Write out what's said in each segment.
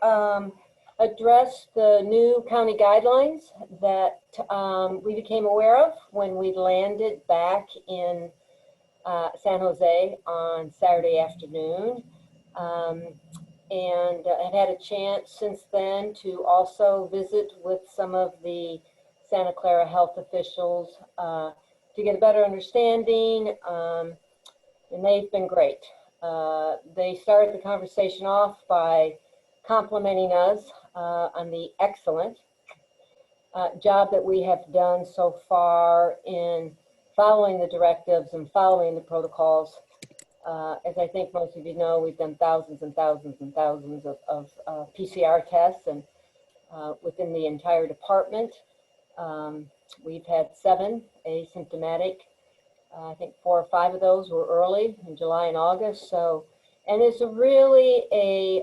um, address the new county guidelines that we became aware of when we landed back in San Jose on Saturday afternoon. And had a chance since then to also visit with some of the Santa Clara health officials to get a better understanding, and they've been great. They started the conversation off by complimenting us on the excellent job that we have done so far in following the directives and following the protocols. As I think most of you know, we've done thousands and thousands and thousands of PCR tests and within the entire department. We've had 7 asymptomatic. I think 4 or 5 of those were early in July and August. So, and it's really a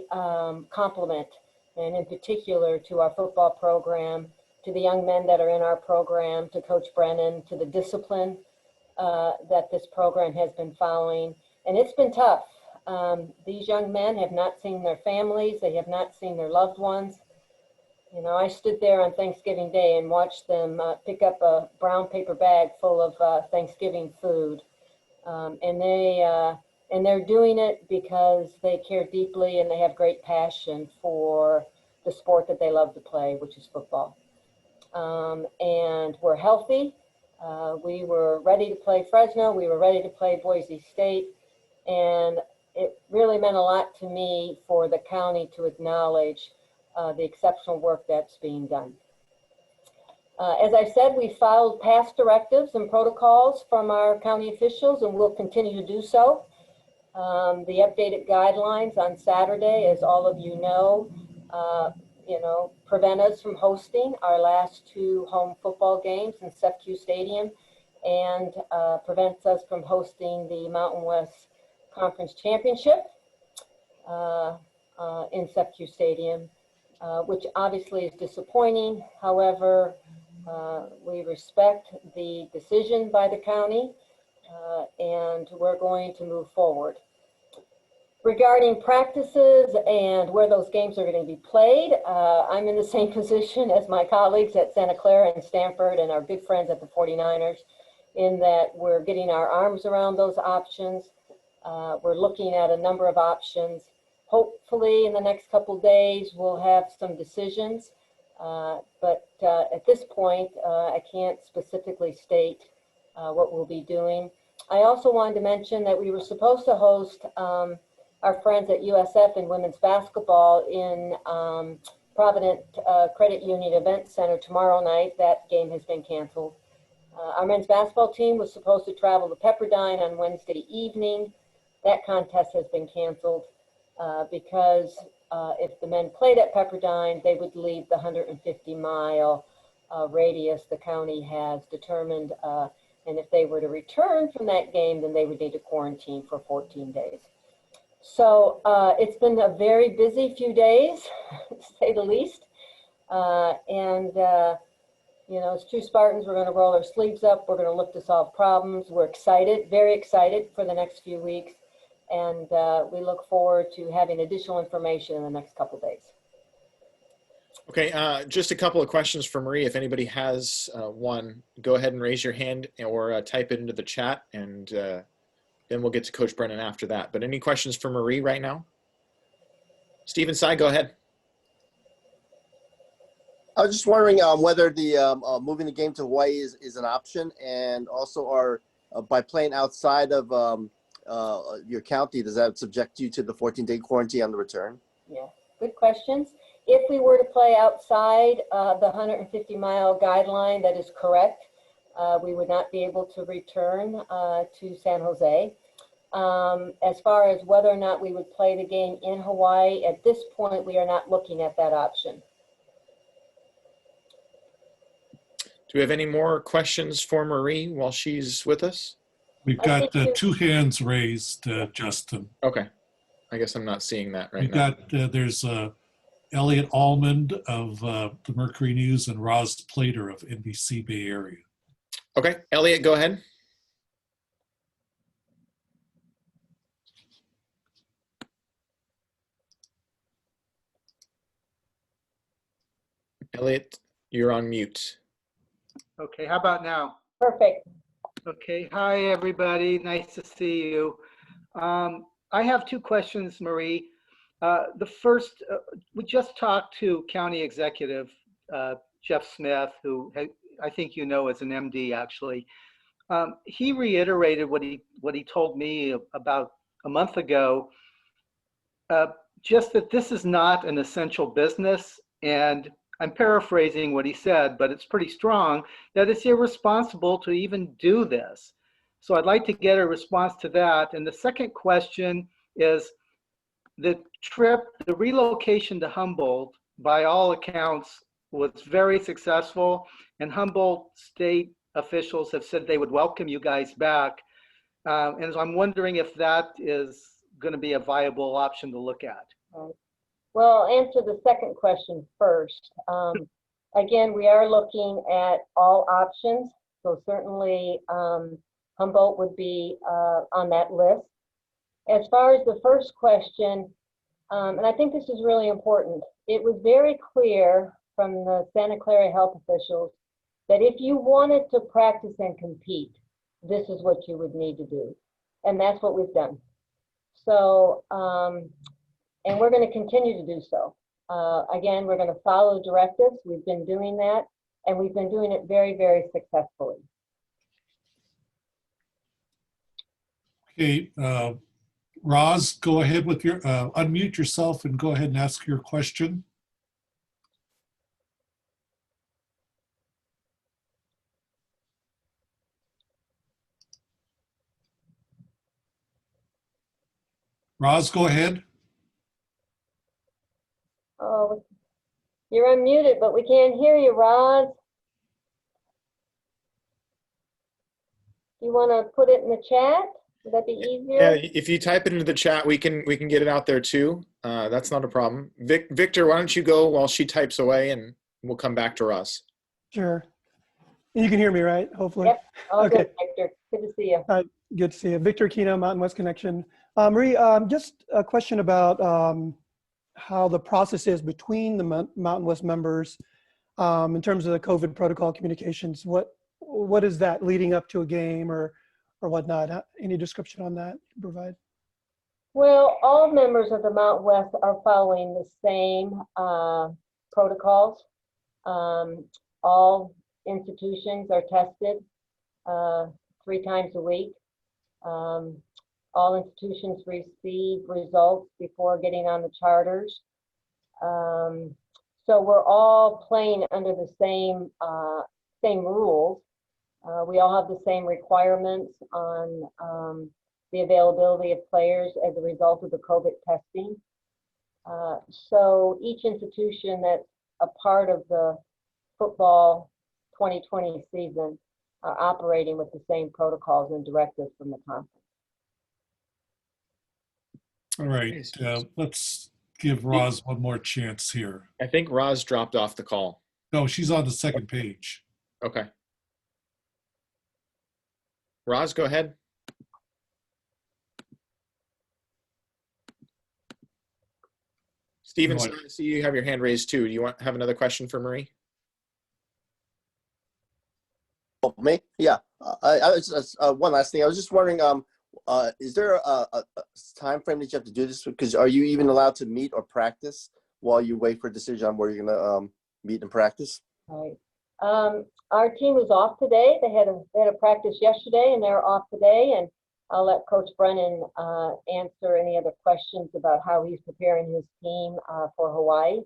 compliment, and in particular to our football program, to the young men that are in our program, to Coach Brennan, to the discipline that this program has been following. And it's been tough. These young men have not seen their families. They have not seen their loved ones. You know, I stood there on Thanksgiving Day and watched them pick up a brown paper bag full of Thanksgiving food. And they're doing it because they care deeply and they have great passion for the sport that they love to play, which is football. And we're healthy. We were ready to play Fresno. We were ready to play Boise State. And it really meant a lot to me for the county to acknowledge the exceptional work that's being done. As I said, we followed past directives and protocols from our county officials, and we'll continue to do so. The updated guidelines on Saturday, as all of you know, prevent us from hosting our last 2 home football games in CEFCU Stadium, and prevents us from hosting the Mountain West Conference Championship in CEFCU Stadium, which obviously is disappointing. However, we respect the decision by the county, and we're going to move forward. Regarding practices and where those games are going to be played, I'm in the same position as my colleagues at Santa Clara and Stanford and our good friends at the 49ers, in that we're getting our arms around those options. We're looking at a number of options. Hopefully in the next couple days, we'll have some decisions. But at this point, I can't specifically state what we'll be doing. I also wanted to mention that we were supposed to host our friends at USF in women's basketball in Provident Credit Union Event Center tomorrow night. That game has been canceled. Our men's basketball team was supposed to travel to Pepperdine on Wednesday evening. That contest has been canceled because if the men played at Pepperdine, they would leave the 150-mile radius the county has determined. And if they were to return from that game, then they would need to quarantine for 14 days. So it's been a very busy few days, to say the least. You know, as true Spartans, we're going to roll our sleeves up. We're going to look to solve problems. We're excited, very excited for the next few weeks. And we look forward to having additional information in the next couple of days. Okay, just a couple of questions for Marie. If anybody has one, go ahead and raise your hand or type it into the chat, and then we'll get to Coach Brennan after that. But any questions for Marie right now? Stephen Tsai, go ahead. I was just wondering whether the moving the game to Hawaii is an option, and also by playing outside of your county, does that subject you to the 14-day quarantine on the return? Yeah, good questions. If we were to play outside the 150-mile guideline, that is correct. We would not be able to return to San Jose. As far as whether or not we would play the game in Hawaii, at this point, we are not looking at that option. Do we have any more questions for Marie while she's with us? We've got 2 hands raised, Justin. Okay. I guess I'm not seeing that right now. There's Elliot Almond of the Mercury News and Roz Plater of NBC Bay Area. Okay. Elliot, go ahead. Elliot, you're on mute. Okay, how about now? Perfect. Okay, hi, everybody. Nice to see you. I have two questions, Marie. The first, we just talked to County Executive Jeff Smith, who I think you know as an MD, actually. He reiterated what he told me about a month ago, just that this is not an essential business. And I'm paraphrasing what he said, but it's pretty strong, that it's irresponsible to even do this. So I'd like to get a response to that. And the second question is, the relocation to Humboldt, by all accounts, was very successful, and Humboldt state officials have said they would welcome you guys back. And so I'm wondering if that is going to be a viable option to look at. Well, I'll answer the second question first. Again, we are looking at all options. So certainly Humboldt would be on that list. As far as the first question, and I think this is really important, it was very clear from the Santa Clara health officials that if you wanted to practice and compete, this is what you would need to do. And that's what we've done. So, and we're going to continue to do so. Again, we're going to follow directives. We've been doing that, and we've been doing it very, very successfully. Okay, Roz, go ahead with your, unmute yourself and go ahead and ask your question. Roz, go ahead. Oh, you're unmuted, but we can't hear you, Roz. You want to put it in the chat? Would that be Yeah, easier? if you type it into the chat, we can get it out there too. That's not a problem. Victor, why don't you go while she types away, and we'll come back to Roz. Sure. You can hear me, right? Hopefully. Yep. All Okay. good, Victor. Good to see you. Good to see you. Victor Aquino, Mountain West Connection. Marie, just a question about how the process is between the Mountain West members in terms of the COVID protocol communications. What is that leading up to a game or whatnot? Any description on that you can provide? Well, all members of the Mountain West are following the same protocols. All institutions are tested 3 times a week. All institutions receive results before getting on the charters. So we're all playing under the same rules. We all have the same requirements on the availability of players as a result of the COVID testing. So each institution that's a part of the football 2020 season are operating with the same protocols and directives from the conference. All right, let's give Roz one more chance here. I think Roz dropped off the call. No, she's on the second page. Okay. Roz, go ahead. Steven, No, I see you have your hand raised too. Do you have another question for Marie? Oh, me? Yeah. I was one last thing. I was just wondering, is there a time frame that you have to do this? Because are you even allowed to meet or practice while you wait for a decision on where you're gonna meet and practice? Right. Our team was off today. They had a practice yesterday, and they're off today. And I'll let Coach Brennan answer any other questions about how he's preparing his team for Hawaii.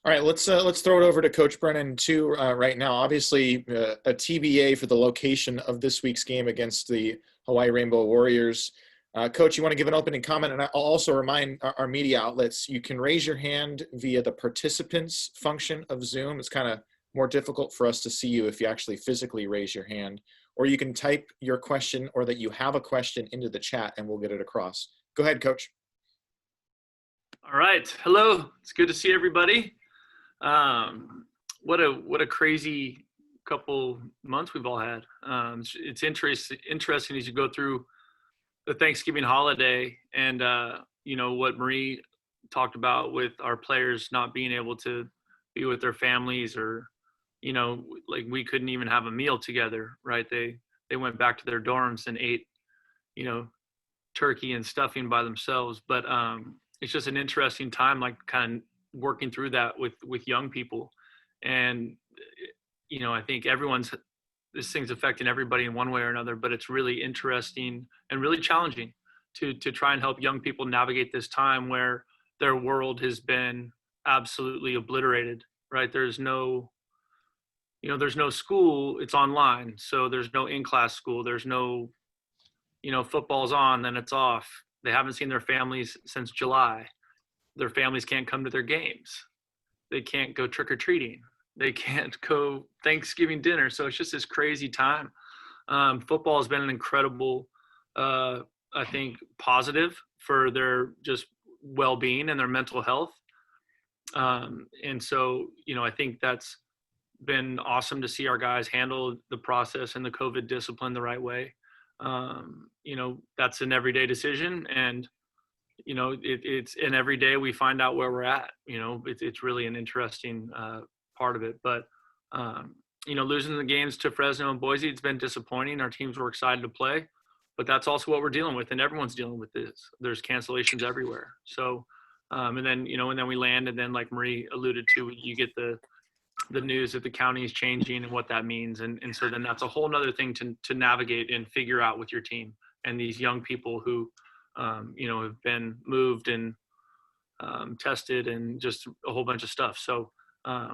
All right, let's throw it over to Coach Brennan too right now. Obviously, a TBA for the location of this week's game against the Hawaii Rainbow Warriors. Coach, you want to give an opening comment? And I'll also remind our media outlets, you can raise your hand via the participants function of Zoom. It's kind of more difficult for us to see you if you actually physically raise your hand. Or you can type your question or that you have a question into the chat and we'll get it across. Go ahead, Coach. All right. Hello. It's good to see everybody. What a crazy couple months we've all had. It's interesting as you go through the Thanksgiving holiday and, you know, what Marie talked about with our players not being able to be with their families, or, like we couldn't even have a meal together, right? They went back to their dorms and ate, turkey and stuffing by themselves. But it's just an interesting time, like kind of working through that with young people. And, I think this thing's affecting everybody in one way or another, but it's really interesting and really challenging to try and help young people navigate this time where their world has been absolutely obliterated, right? There's no school, it's online. So there's no in-class school. There's no, football's on, then it's off. They haven't seen their families since July. Their families can't come to their games. They can't go trick-or-treating. They can't go Thanksgiving dinner. So it's just this crazy time. Football has been an incredible, I think, positive for their just well-being and their mental health. And so, I think that's been awesome to see our guys handle the process and the COVID discipline the right way. That's an everyday decision, and, it's an every day we find out where we're at. It's really an interesting part of it. But, losing the games to Fresno and Boise, it's been disappointing. Our teams were excited to play, but that's also what we're dealing with, and everyone's dealing with this. There's cancellations everywhere. So, and then we land, and then like Marie alluded to, you get the news that the county is changing and what that means. And so then that's a whole nother thing to navigate and figure out with your team and these young people who, have been moved and tested and just a whole bunch of stuff. So, as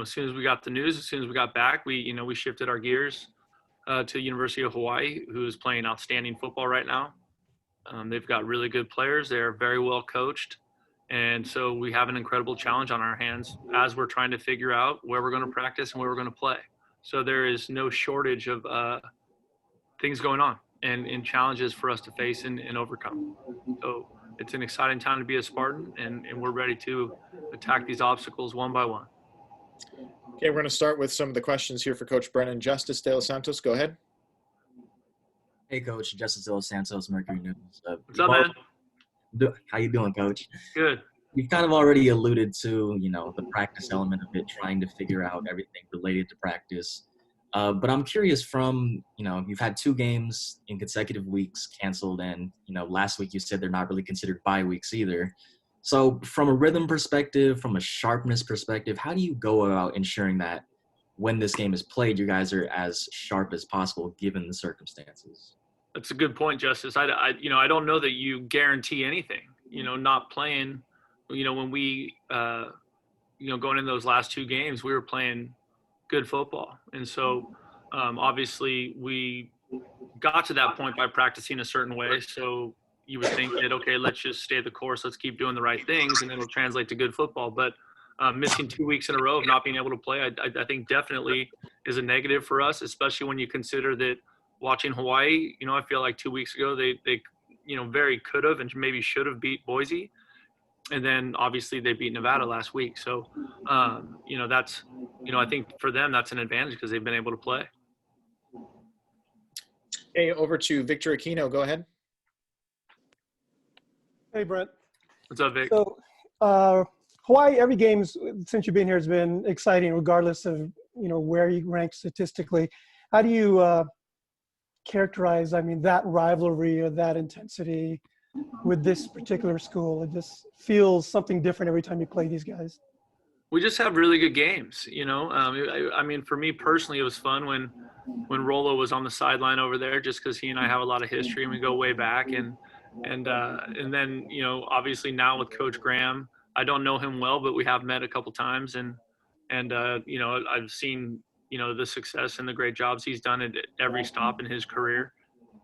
soon as we got the news, as soon as we got back, we shifted our gears to University of Hawaii, who is playing outstanding football right now. They've got really good players. They're very well coached. And so we have an incredible challenge on our hands as we're trying to figure out where we're going to practice and where we're going to play. So there is no shortage of things going on and challenges for us to face and overcome. So it's an exciting time to be a Spartan, and we're ready to attack these obstacles one by one. Okay, we're going to start with some of the questions here for Coach Brennan. Justice De Los Santos, go ahead. Hey, Coach. Justice De Los Santos, Mercury News. What's up, man? How you doing, Coach? Good. You've kind of already alluded to, the practice element of it, trying to figure out everything related to practice. But I'm curious from, you've had 2 games in consecutive weeks canceled, and, last week you said they're not really considered bye weeks either. So from a rhythm perspective, from a sharpness perspective, how do you go about ensuring that when this game is played, you guys are as sharp as possible given the circumstances? That's a good point, Justice. I don't know that you guarantee anything, not playing, when we, going in those last 2 games, we were playing good football. And so obviously we got to that point by practicing a certain way. So you would think that, okay, let's just stay the course. Let's keep doing the right things, and then it'll translate to good football. But missing 2 weeks in a row of not being able to play, I think definitely is a negative for us, especially when you consider that watching Hawaii, I feel like 2 weeks ago, they very could have and maybe should have beat Boise. And then obviously they beat Nevada last week. So, that's, I think for them, that's an advantage because they've been able to play. Okay, over to Victor Aquino, go ahead. Hey, Brent. What's up, Vic? So, Hawaii, every game since you've been here has been exciting, regardless of, where you rank statistically. How do you characterize, that rivalry or that intensity with this particular school? It just feels something different every time you play these guys. We just have really good games, for me personally, it was fun when Rolo was on the sideline over there, just because he and I have a lot of history and we go way back. And then, obviously now with Coach Graham, I don't know him well, but we have met a couple times, and I've seen, the success and the great jobs he's done at every stop in his career,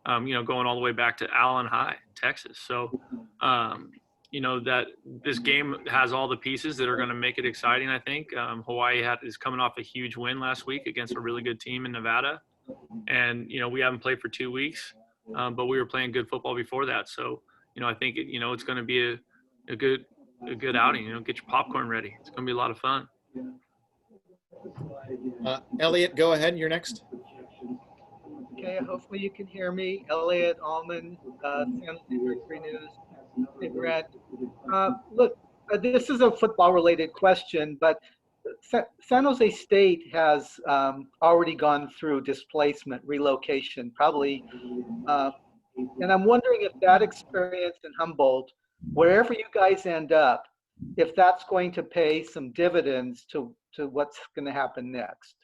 going all the way back to Allen High, Texas. So, that this game has all the pieces that are going to make it exciting, I think. Hawaii is coming off a huge win last week against a really good team in Nevada. And, we haven't played for 2 weeks, but we were playing good football before that. So, I think, it's going to be a good outing. Get your popcorn ready. It's going to be a lot of fun. Elliot, go ahead. You're next. Okay, hopefully you can hear me. Elliot Allman, San Jose Mercury News. Hey, Brett. Look, this is a football-related question, but San Jose State has already gone through displacement, relocation, probably. And I'm wondering if that experience in Humboldt, wherever you guys end up, if that's going to pay some dividends to what's going to happen next.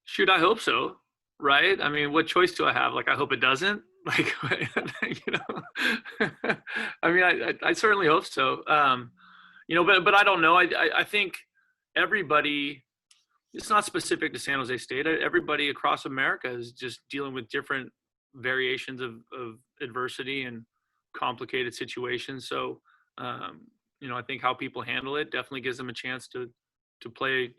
Shoot, I hope so. Right? I mean, what choice do I have? Like, I hope it doesn't. Like, you know, I mean, I certainly hope so. You know, but I don't know. I think everybody, it's not specific to San Jose State. Everybody across America is just dealing with different variations of adversity and complicated situations. So, you know, I think how people handle it definitely gives them a chance to play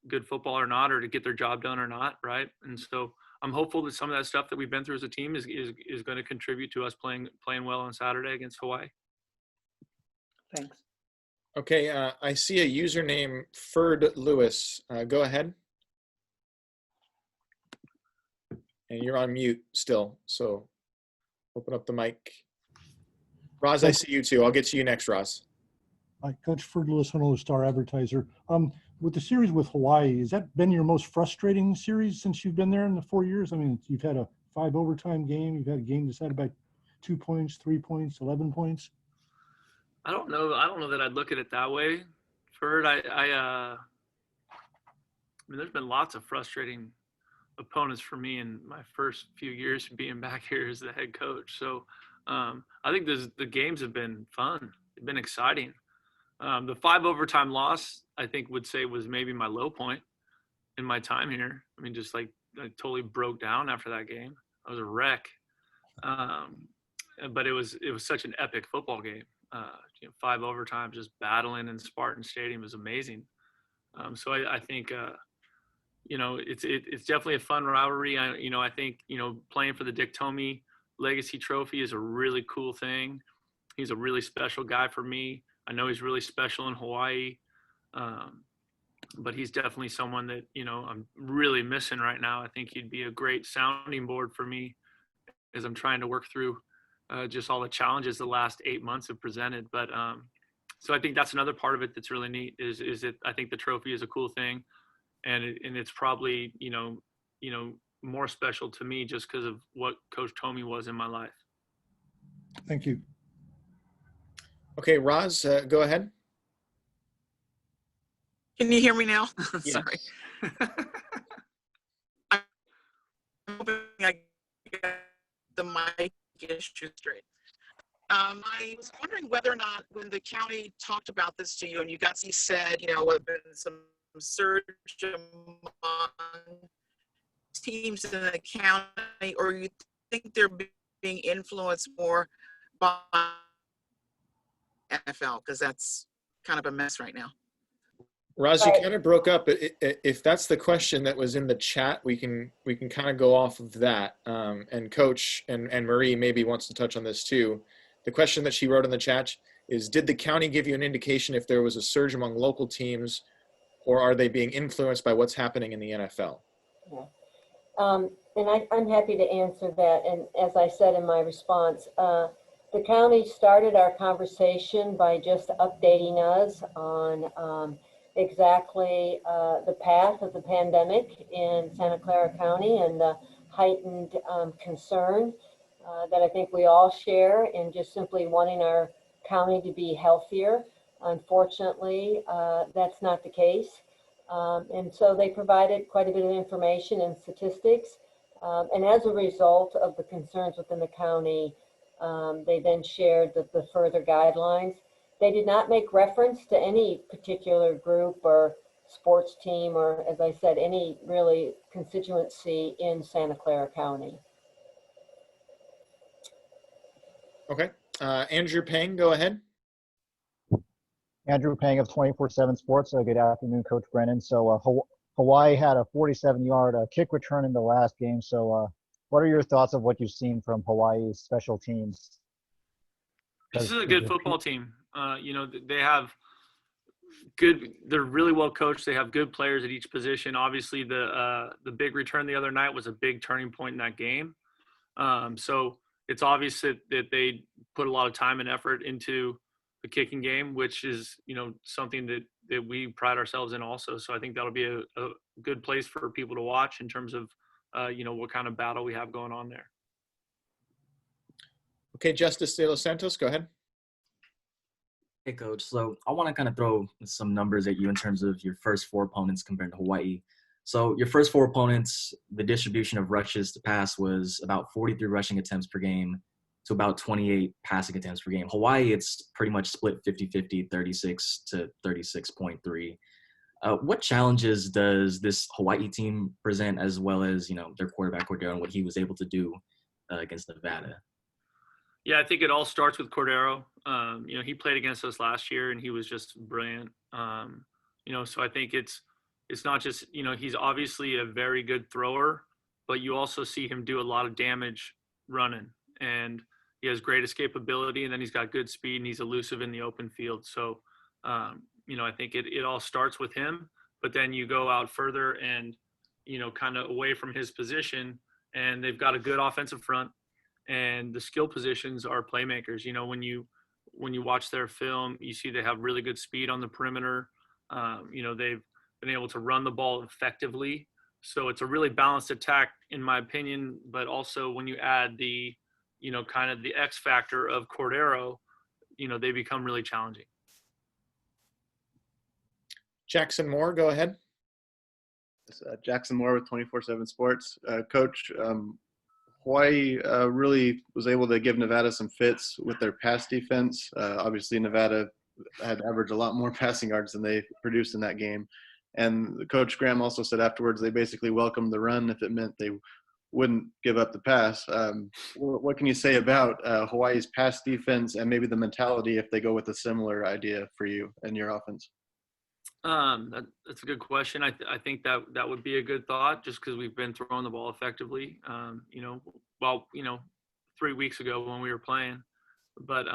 good football or not, or to get their job done or not, right? And so I'm hopeful that some of that stuff that we've been through as a team is going to contribute to us playing well on Saturday against Hawaii. Thanks. Okay, I see a username, Ferd Lewis. Go ahead. And you're on mute still, so open up the mic. Roz, I see you too. I'll get to you next, Roz. Hi, Coach Ferd Lewis, Honolulu Star Advertiser. With the series with Hawaii, has that been your most frustrating series since you've been there in the 4 years? I mean, you've had a 5 overtime game. You've had a game decided by 2 points, 3 points, 11 points. I don't know that I'd look at it that way, Ferd. I mean, there's been lots of frustrating opponents for me in my first few years being back here as the head coach. So I think the games have been fun. They've been exciting. The 5 overtime loss, I think, would say was maybe my low point in my time here. I mean, just like I totally broke down after that game. I was a wreck. But it was such an epic football game. You know, 5 overtimes, just battling in Spartan Stadium was amazing. So I think you know, it's definitely a fun rivalry. I think, you know, playing for the Dick Tomey Legacy Trophy is a really cool thing. He's a really special guy for me. I know he's really special in Hawaii, but he's definitely someone that, you know, I'm really missing right now. I think he'd be a great sounding board for me as I'm trying to work through just all the challenges the last 8 months have presented. But so I think that's another part of it that's really neat is that I think the trophy is a cool thing, and it's probably you know more special to me just because of what Coach Tomey was in my life. Thank you. Okay, Roz, go ahead. Can you hear me now? Yes. Sorry. I'm hoping I get the mic issue straight. I was wondering whether or not when the county talked about this to you and you said, you know, there have been some surge among teams in the county, or you think they're being influenced more by NFL, because that's kind of a mess right now. Roz, you kind of broke up. If that's the question that was in the chat, we can kind of go off of that. And Coach and Marie maybe wants to touch on this too. The question that she wrote in the chat is, did the county give you an indication if there was a surge among local teams, or are they being influenced by what's happening in the NFL? Yeah. And I'm happy to answer that. And as I said in my response, the county started our conversation by just updating us on exactly the path of the pandemic in Santa Clara County and the heightened concern that I think we all share in just simply wanting our county to be healthier. Unfortunately, that's not the case. And so they provided quite a bit of information and statistics. And as a result of the concerns within the county, they then shared the further guidelines. They did not make reference to any particular group or sports team or, as I said, any really constituency in Santa Clara County. Okay. Andrew Pang, go ahead. Andrew Pang of 24/7 Sports. Good afternoon, Coach Brennan. So Hawaii had a 47-yard kick return in the last game. So what are your thoughts of what you've seen from Hawaii's special teams? This is a good football team. You know, they have they're really well coached. They have good players at each position. Obviously, the big return the other night was a big turning point in that game. So it's obvious that they put a lot of time and effort into the kicking game, which is, something that we pride ourselves in also. So I think that'll be a good place for people to watch in terms of, what kind of battle we have going on there. Okay, Justice De Los Santos, go ahead. Hey, Coach. So I want to kind of throw some numbers at you in terms of your first 4 opponents compared to Hawaii. So your first 4 opponents, the distribution of rushes to pass was about 43 rushing attempts per game to about 28 passing attempts per game. Hawaii, it's pretty much split 50-50, 36 to 36.3. What challenges does this Hawaii team present, as well as, their quarterback Cordero and what he was able to do against Nevada? Yeah, I think it all starts with Cordero. He played against us last year and he was just brilliant. So I think it's not just, he's obviously a very good thrower, but you also see him do a lot of damage running, and he has great escapability, and then he's got good speed and he's elusive in the open field. So, I think it all starts with him, but then you go out further and, kind of away from his position, and they've got a good offensive front. And the skill positions are playmakers. When you watch their film, you see they have really good speed on the perimeter. They've been able to run the ball effectively. So it's a really balanced attack, in my opinion. But also when you add the, kind of the X factor of Cordero, they become really challenging. Jackson Moore, go ahead. Jackson Moore with 24/7 Sports. Coach, Hawaii really was able to give Nevada some fits with their pass defense. Obviously, Nevada had averaged a lot more passing yards than they produced in that game. And Coach Graham also said afterwards they basically welcomed the run if it meant they wouldn't give up the pass. What can you say about Hawaii's pass defense and maybe the mentality if they go with a similar idea for you and your offense? That's a good question. I think that would be a good thought, just because we've been throwing the ball effectively. 3 weeks ago when we were playing, but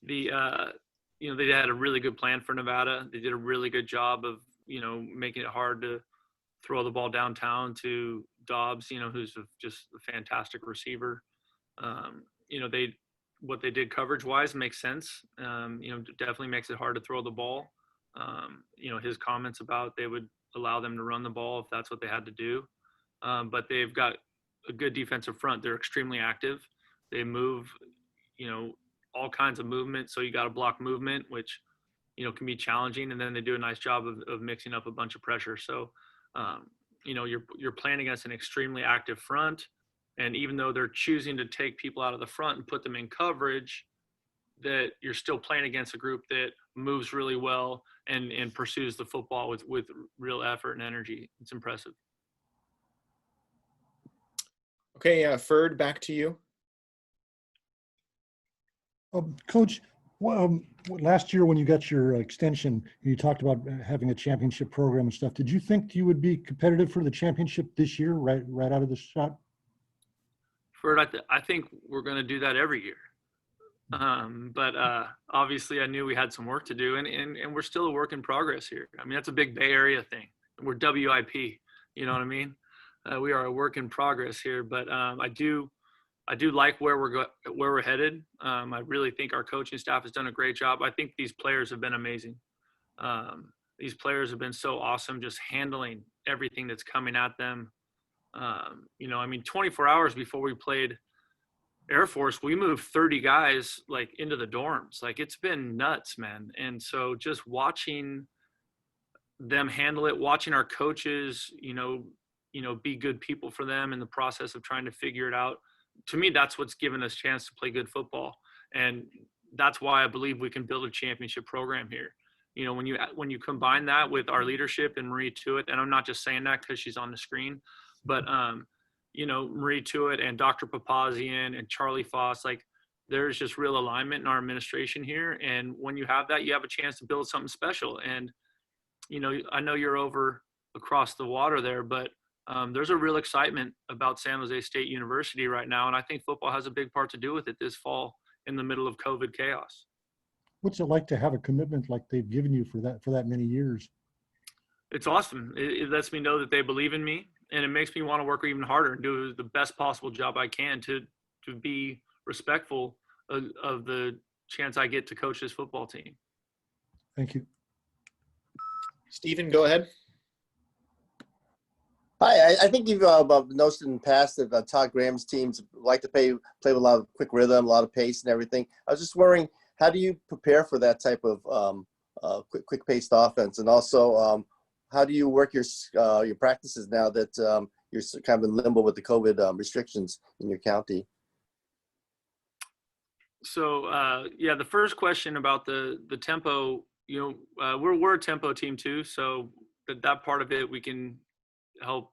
they had a really good plan for Nevada. They did a really good job of making it hard to throw the ball downtown to Dobbs, who's just a fantastic receiver. What they did coverage wise makes sense. Definitely makes it hard to throw the ball. His comments about they would allow them to run the ball if that's what they had to do. But they've got a good defensive front. They're extremely active. They move, all kinds of movement. So you got to block movement, which, can be challenging. And then they do a nice job of mixing up a bunch of pressure. So, you're playing against an extremely active front. And even though they're choosing to take people out of the front and put them in coverage, that you're still playing against a group that moves really well and pursues the football with real effort and energy. It's impressive. Okay, Ferd, back to you. Coach, last year when you got your extension, you talked about having a championship program and stuff. Did you think you would be competitive for the championship this year, right out of the shot? Ferd, I think we're going to do that every year. But obviously I knew we had some work to do, and we're still a work in progress here. I mean, that's a big Bay Area thing. We're WIP, you know what I mean? We are a work in progress here, but I do like where we're headed. I really think our coaching staff has done a great job. I think these players have been amazing. These players have been so awesome, just handling everything that's coming at them. 24 hours before we played Air Force, we moved 30 guys like into the dorms. Like, it's been nuts, man. And so just watching them handle it, watching our coaches, be good people for them in the process of trying to figure it out. To me, that's what's given us a chance to play good football. And that's why I believe we can build a championship program here. When you combine that with our leadership and Marie Tuitt, and I'm not just saying that because she's on the screen, but Marie Tuitt and Dr. Papazian and Charlie Foss, like, there's just real alignment in our administration here. And when you have that, you have a chance to build something special. And, I know you're over across the water there, but there's a real excitement about San Jose State University right now. And I think football has a big part to do with it this fall in the middle of COVID chaos. What's it like to have a commitment like they've given you for that many years? It's awesome. It lets me know that they believe in me, and it makes me want to work even harder and do the best possible job I can to to be respectful of the chance I get to coach this football team. Thank you. Stephen, go ahead. Hi, I think you've noticed in the past that Todd Graham's teams like to play with a lot of quick rhythm, a lot of pace and everything. I was just wondering, how do you prepare for that type of quick-paced offense? And also, how do you work your practices now that you're kind of in limbo with the COVID restrictions in your county? So yeah, the first question about the tempo, we're a tempo team too, so that part of it we can help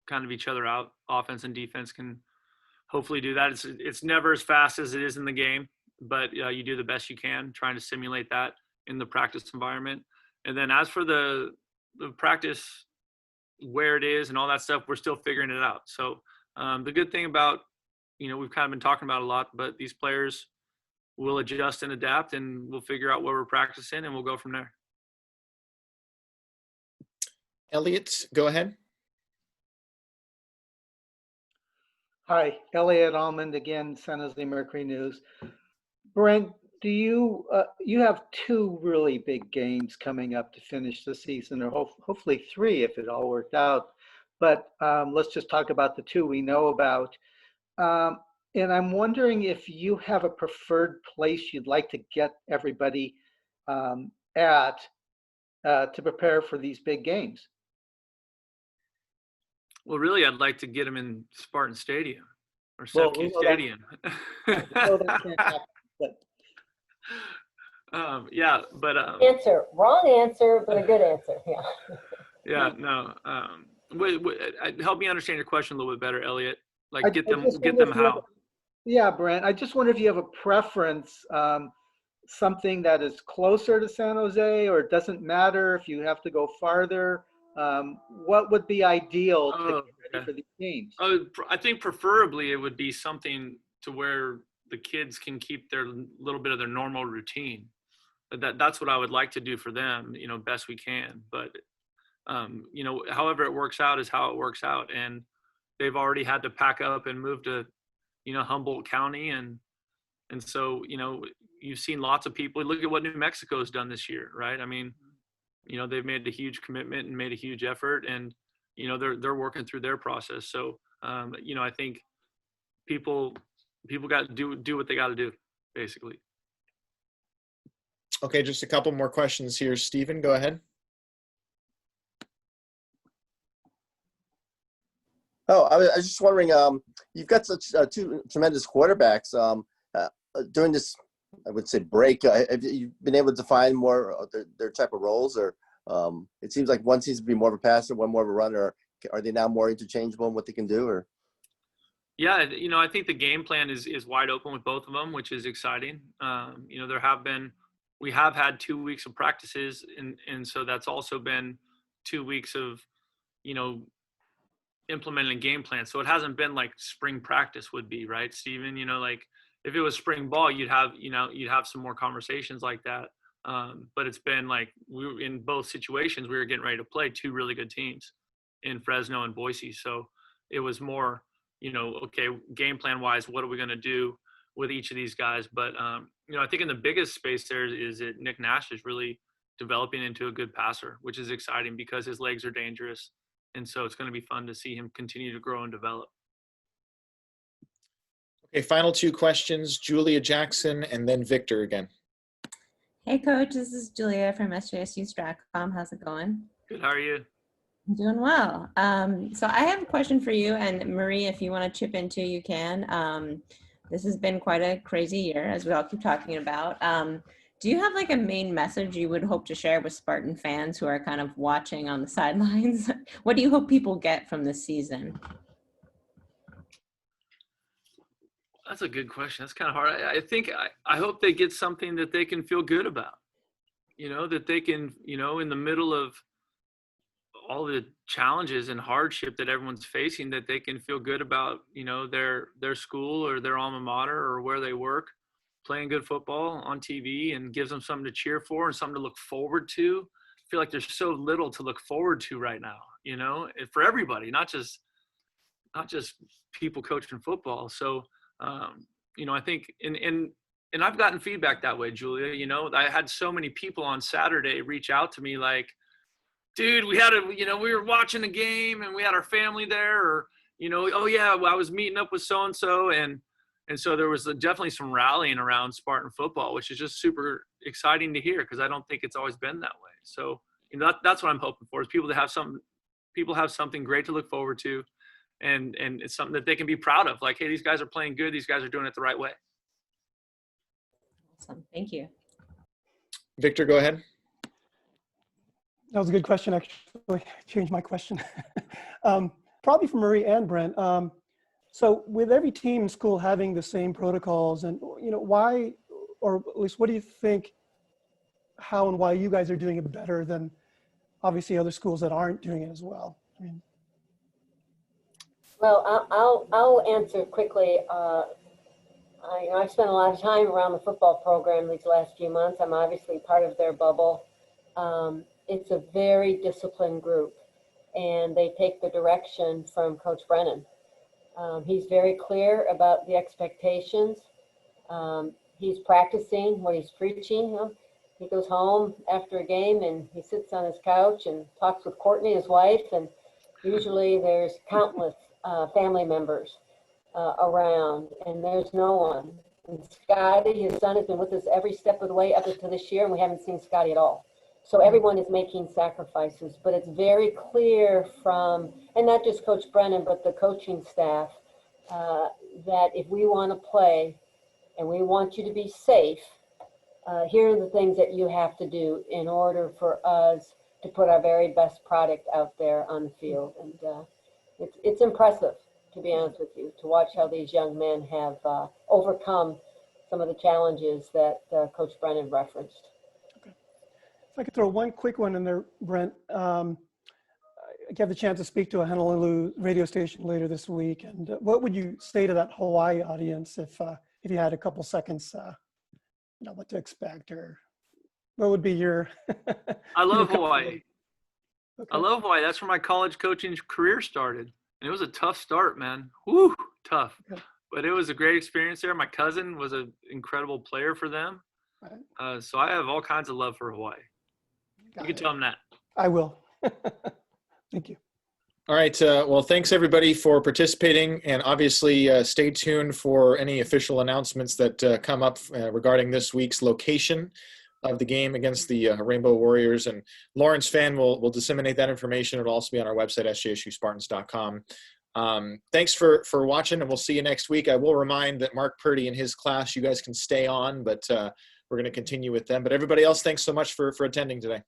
kind of each other out. Offense and defense can hopefully do that. It's never as fast as it is in the game, but you do the best you can trying to simulate that in the practice environment. And then as for the practice, where it is and all that stuff, we're still figuring it out. So the good thing about, we've kind of been talking about a lot, but these players will adjust and adapt, and we'll figure out where we're practicing, and we'll go from there. Elliot, go ahead. Hi, Elliot Almond again, San Jose Mercury News. Brent, do you have two really big games coming up to finish the season, or hopefully three if it all worked out. But let's just talk about the two we know about. And I'm wondering if you have a preferred place you'd like to get everybody at to prepare for these big games. Well, really, I'd like to get them in Spartan Stadium or Well, Sepke Stadium. that can't happen, but yeah, but Wrong answer, but a good answer. Yeah. yeah, no. Help me understand your question a little bit better, Elliot. Like get them how? Yeah, Brent, I just wonder if you have a preference, something that is closer to San Jose, or it doesn't matter if you have to go farther. What would be ideal to get ready for these games? I think preferably it would be something to where the kids can keep their little bit of their normal routine. That's what I would like to do for them, best we can. But, however it works out is how it works out. And they've already had to pack up and move to, Humboldt County. And so, you've seen lots of people. Look at what New Mexico's done this year, right? I mean, they've made a huge commitment and made a huge effort, and, they're working through their process. So, I think people got to do what they got to do, basically. Okay, just a couple more questions here. Stephen, go ahead. Oh, I was just wondering, you've got such two tremendous quarterbacks. During this, I would say, break, have you been able to find more of their type of roles? Or it seems like one seems to be more of a passer, one more of a runner. Are they now more interchangeable in what they can do? Or Yeah, I think the game plan is wide open with both of them, which is exciting. We have had 2 weeks of practices, and so that's also been 2 weeks of, implementing a game plan. So it hasn't been like spring practice would be, right, Stephen? Like if it was spring ball, you'd have some more conversations like that. But it's been like in both situations, we were getting ready to play two really good teams in Fresno and Boise. So it was more, okay, game plan wise, what are we going to do with each of these guys? But, I think in the biggest space there is that Nick Nash is really developing into a good passer, which is exciting because his legs are dangerous. And so it's going to be fun to see him continue to grow and develop. Okay, final two questions, Julia Jackson and then Victor again. Hey, Coach, this is Julia from SJSU Stratcom. How's it going? Good, how are you? I'm doing well. So I have a question for you, and Marie, if you want to chip in too, you can. This has been quite a crazy year, as we all keep talking about. Do you have like a main message you would hope to share with Spartan fans who are kind of watching on the sidelines? What do you hope people get from this season? That's a good question. That's kind of hard. I think I hope they get something that they can feel good about, that they can, in the middle of all the challenges and hardship that everyone's facing, that they can feel good about, their school or their alma mater or where they work, playing good football on TV, and gives them something to cheer for and something to look forward to. I feel like there's so little to look forward to right now, for everybody, not just people coaching football. So I think, and I've gotten feedback that way, Julia. I had so many people on Saturday reach out to me like, dude, we were watching the game and we had our family there, or, oh yeah, well, I was meeting up with so-and-so. And so there was definitely some rallying around Spartan football, which is just super exciting to hear, because I don't think it's always been that way. So, that's what I'm hoping for, is people have something great to look forward to. And it's something that they can be proud of. Like, hey, these guys are playing good. These guys are doing it the right way. Awesome. Thank you. Victor, go ahead. That was a good question, actually. Changed my question. Probably for Marie and Brent. So with every team in school having the same protocols, and why, or at least what do you think, how and why you guys are doing it better than obviously other schools that aren't doing it as well? I mean, Well, I'll answer quickly. I've spent a lot of time around the football program these last few months. I'm obviously part of their bubble. It's a very disciplined group, and they take the direction from Coach Brennan. He's very clear about the expectations. He's practicing what he's preaching. He goes home after a game and he sits on his couch and talks with Courtney, his wife, and usually there's countless family members around, and there's no one. And Scotty, his son, has been with us every step of the way up to this year, and we haven't seen Scotty at all. So everyone is making sacrifices, but it's very clear from, and not just Coach Brennan, but the coaching staff, that if we want to play and we want you to be safe, here are the things that you have to do in order for us to put our very best product out there on the field. And it's impressive, to be honest with you, to watch how these young men have overcome some of the challenges that Coach Brennan referenced. if I could throw one quick one in there, Brent. I have the chance to speak to a Honolulu radio station later this week. And what would you say to that Hawaii audience if you had a couple seconds, what to expect, or what would be your? I love Hawaii. Okay. I love Hawaii. That's where my college coaching career started. And it was a tough start, man. Woo, tough. Okay. But it was a great experience there. My cousin was an incredible player for them. Right. So I have all kinds of love for Hawaii. Got You can it. tell them that. I will. Thank you. All right. Well, thanks everybody for participating, and obviously stay tuned for any official announcements that come up regarding this week's location of the game against the Rainbow Warriors. And Lawrence Fan will disseminate that information. It'll also be on our website, sjsuspartans.com. Thanks for watching, and we'll see you next week. I will remind that Mark Purdy and his class, you guys can stay on, but we're going to continue with them. But everybody else, thanks so much for attending today.